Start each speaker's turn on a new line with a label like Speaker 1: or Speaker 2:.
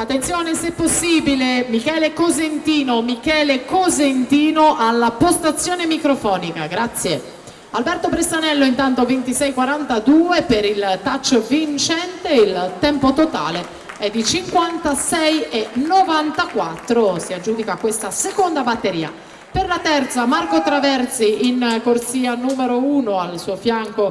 Speaker 1: Attenzione, se possibile, Michele Cosentino alla postazione microfonica, grazie. Alberto Bressanello intanto 26:42 per il touch vincente, il tempo totale è di 56:94, si aggiudica questa seconda batteria. Per la terza Marco Traversi in corsia numero 1, al suo fianco